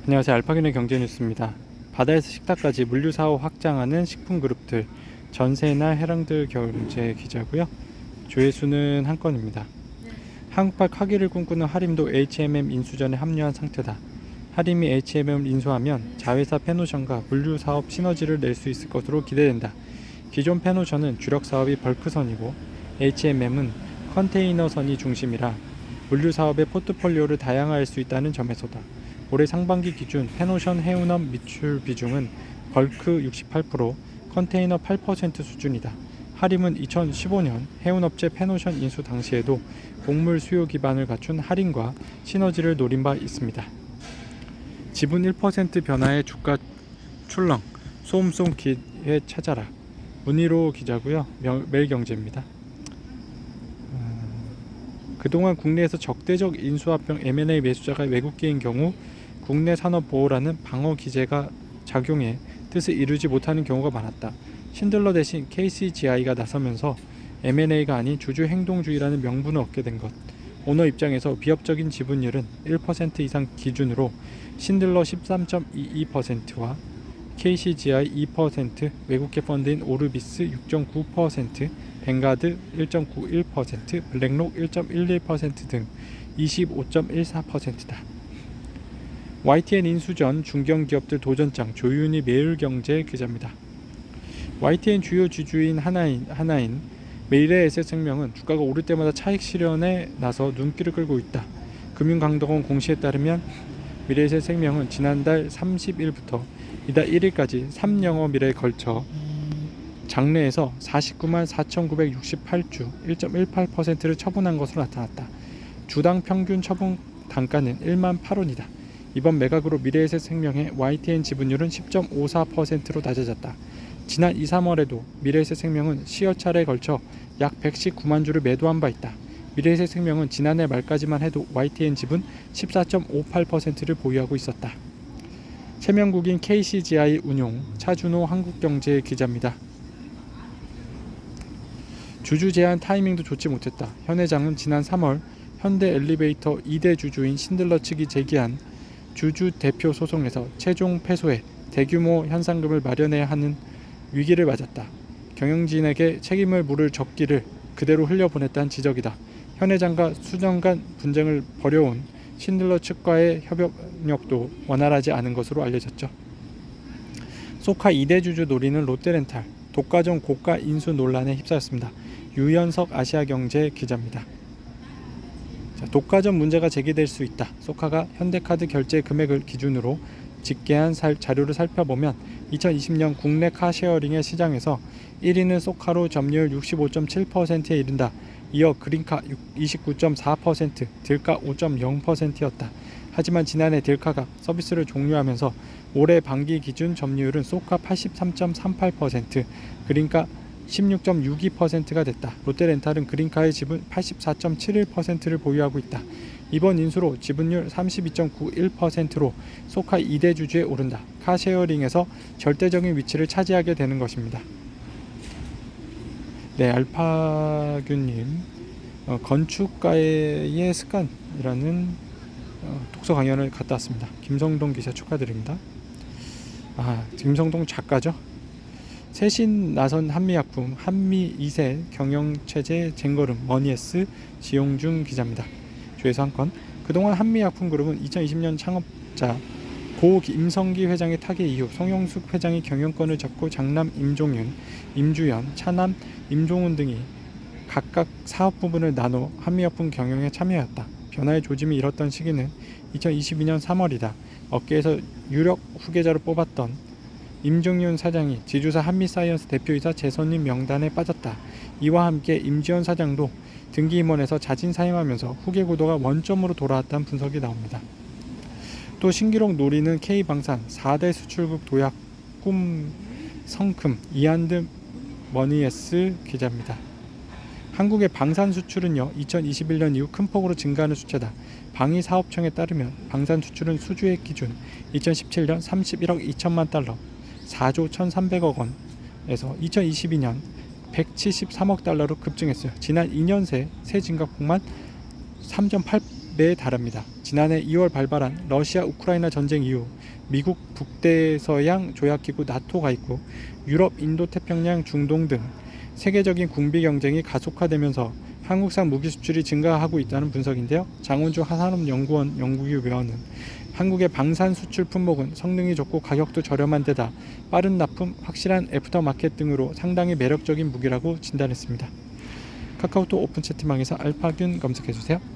안녕하세요. 알파균의 경제뉴스입니다. 바다에서 식탁까지 물류 사업 확장하는 식품 그룹들, 전세나 해랑들 경제 기자고요. 조회수는 한 건입니다. 한국발 카기를 꿈꾸는 하림도 H&M 인수전에 합류한 상태다. 하림이 H&M을 인수하면 자회사 페노션과 물류 사업 시너지를 낼 수 있을 것으로 기대된다. 기존 페노션은 주력 사업이 벌크선이고 H&M은 컨테이너선이 중심이라 물류 사업의 포트폴리오를 다양화할 수 있다는 점에서다. 올해 상반기 기준 페노션 해운업 미출 비중은 벌크 68%, 컨테이너 8% 수준이다. 하림은 2015년 해운업체 페노션 인수 당시에도 곡물 수요 기반을 갖춘 할인과 시너지를 노린 바 있습니다. 지분 1% 변화의 주가 출렁, 소음송 기회 찾아라. 문희로 기자고요. 매일경제입니다. 그동안 국내에서 적대적 인수합병 M&A 매수자가 외국계인 경우 국내 산업보호라는 방어 기제가 작용해 뜻을 이루지 못하는 경우가 많았다. 신들러 대신 KCGI가 나서면서 M&A가 아닌 주주행동주의라는 명분을 얻게 된 것. 오너 입장에서 비협적인 지분율은 1% 이상 기준으로 신들러 13.22%와 KCGI 2%, 외국계 펀드인 오르비스 6.9%, 뱅가드 1.91%, 블랙록 1.11% 등 25.14%다. YTN 인수전 중견기업들 도전장 조윤희 매일경제 기자입니다. YTN 주요 주주인 하나인 미래에셋생명은 주가가 오를 때마다 차익 실현에 나서 눈길을 끌고 있다. 금융감독원 공시에 따르면 미래에셋생명은 지난달 30일부터 이달 1일까지 3영업일에 걸쳐 장내에서 494만 4,968주 1.18%를 처분한 것으로 나타났다. 주당 평균 처분 단가는 1만 8원이다. 이번 매각으로 미래에셋생명의 YTN 지분율은 10.54%로 낮아졌다. 지난 2, 3월에도 미래에셋생명은 시여 차례에 걸쳐 약 119만 주를 매도한 바 있다. 미래에셋생명은 지난해 말까지만 해도 YTN 지분 14.58%를 보유하고 있었다. 세명국인 KCGI 운용 차준호 한국경제 기자입니다. 주주 제한 타이밍도 좋지 못했다. 현 회장은 지난 3월 현대 엘리베이터 2대 주주인 신들러 측이 제기한 주주 대표 소송에서 최종 패소해 대규모 현상금을 마련해야 하는 위기를 맞았다. 경영진에게 책임을 물을 적기를 그대로 흘려보냈다는 지적이다. 현 회장과 수년간 분쟁을 벌여온 신들러 측과의 협력도 원활하지 않은 것으로 알려졌죠. 소카 2대 주주 노리는 롯데렌탈, 독과점 고가 인수 논란에 휩싸였습니다. 유연석 아시아경제 기자입니다. 독과점 문제가 제기될 수 있다. 소카가 현대카드 결제 금액을 기준으로 집계한 자료를 살펴보면 2020년 국내 카쉐어링의 시장에서 1위는 소카로 점유율 65.7%에 이른다. 이어 그린카 29.4%, 딜카 5.0%였다. 하지만 지난해 딜카가 서비스를 종료하면서 올해 반기 기준 점유율은 소카 83.38%, 그린카 16.62%가 됐다. 롯데렌탈은 그린카의 지분 84.71%를 보유하고 있다. 이번 인수로 지분율 32.91%로 소카 2대 주주에 오른다. 카쉐어링에서 절대적인 위치를 차지하게 되는 것입니다. 네, 알파균님, 건축가의 습관이라는 독서 강연을 갔다 왔습니다. 김성동 기자 축하드립니다. 김성동 작가죠. 새신 나선 한미약품 한미 2세 경영체제 쟁거름 머니에스 지용준 기자입니다. 조회수 한 건. 그동안 한미약품그룹은 2020년 창업자 고 임성기 회장의 타계 이후 송영숙 회장이 경영권을 잡고 장남 임종윤, 임주연, 차남 임종훈 등이 각각 사업 부분을 나눠 한미약품 경영에 참여했다. 변화의 조짐이 일었던 시기는 2022년 3월이다. 업계에서 유력 후계자로 뽑았던 임종윤 사장이 지주사 한미사이언스 대표이사 재선임 명단에 빠졌다. 이와 함께 임지연 사장도 등기임원에서 자진 사임하면서 후계 구도가 원점으로 돌아왔다는 분석이 나옵니다. 또 신기록 노리는 K방산 4대 수출국 도약 꿈 성큼 이한드 머니에스 기자입니다. 한국의 방산 수출은요 2021년 이후 큰 폭으로 증가하는 수치다. 방위사업청에 따르면 방산 수출은 수주액 기준 2017년 31억 2천만 달러 4조 1,300억 원에서 2022년 173억 달러로 급증했어요. 지난 2년 새 증가폭만 3.8 달합니다. 지난해 2월 발발한 러시아 우크라이나 전쟁 이후 미국 북대서양 조약기구 나토가 있고 유럽, 인도 태평양, 중동 등 세계적인 군비 경쟁이 가속화되면서 한국산 무기 수출이 증가하고 있다는 분석인데요. 장원주 한산업연구원 연구위원은 한국의 방산 수출 품목은 성능이 좋고 가격도 저렴한 데다 빠른 납품, 확실한 애프터마켓 등으로 상당히 매력적인 무기라고 진단했습니다. 카카오톡 오픈 채팅방에서 알파균 검색해주세요.